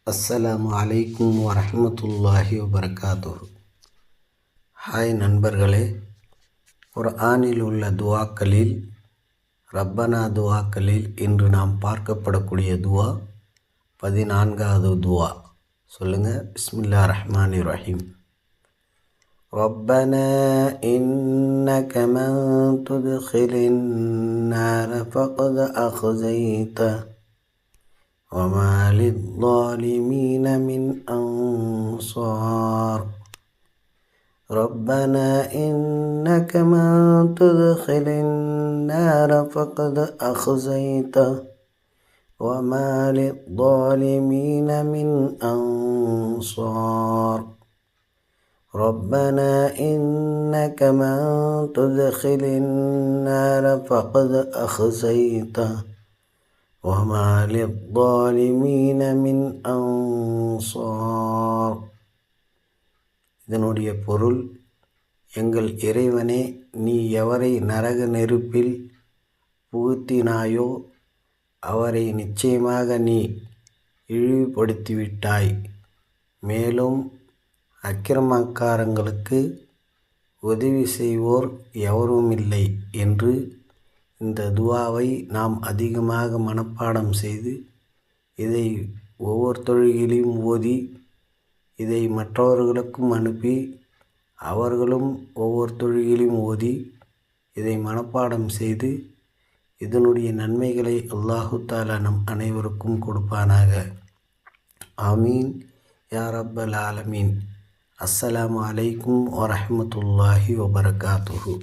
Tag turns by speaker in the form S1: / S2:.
S1: அஸ்ஸலாமு அலைக்கும் வரஹ்மத்துல்லாஹி வபரகாத்துஹு. ஹாய் நண்பர்களே, குர்ஆனில் உள்ள துவாக்களில் ரப்பனா துவாக்களில் இன்று நாம் பார்க்கப்படக்கூடிய துவா 14வது துவா. சொல்லுங்கள். பிஸ்மில்லாஹிர் ரஹ்மானிர் ரஹீம். ரப்பனா இன்னக மன் துத்கிலின் நார ஃபகத் அக்ஸைத وما للظالمين من أنصار. ربنا إنك من تدخل النار فقد أخزيته وما للظالمين من أنصار. ربنا إنك من تدخل النار فقد أخزيته وما للظالمين من أنصار. இதனுடைய பொருள், எங்கள் இறைவனே, நீ எவரை நரக நெருப்பில் புகுத்தினாயோ அவரை நிச்சயமாக நீ இழிவுபடுத்திவிட்டாய். மேலும் அக்கிரமக்காரங்களுக்கு உதவி செய்வோர் எவருமில்லை என்று இந்த துவாவை நாம் அதிகமாக மனப்பாடம் செய்து இதை ஒவ்வொரு தொழுகையிலும் ஓதி இதை மற்றவர்களுக்கும் அனுப்பி அவர்களும் ஒவ்வொரு தொழுகையிலும் ஓதி இதை மனப்பாடம் செய்து இதனுடைய நன்மைகளை அல்லாஹு தஆலா நம் அனைவருக்கும் கொடுப்பானாக. ஆமீன் யா ரப்பல் ஆலமீன். அஸ்ஸலாமு அலைக்கும் வரஹ்மத்துல்லாஹி வபரகாத்துஹு.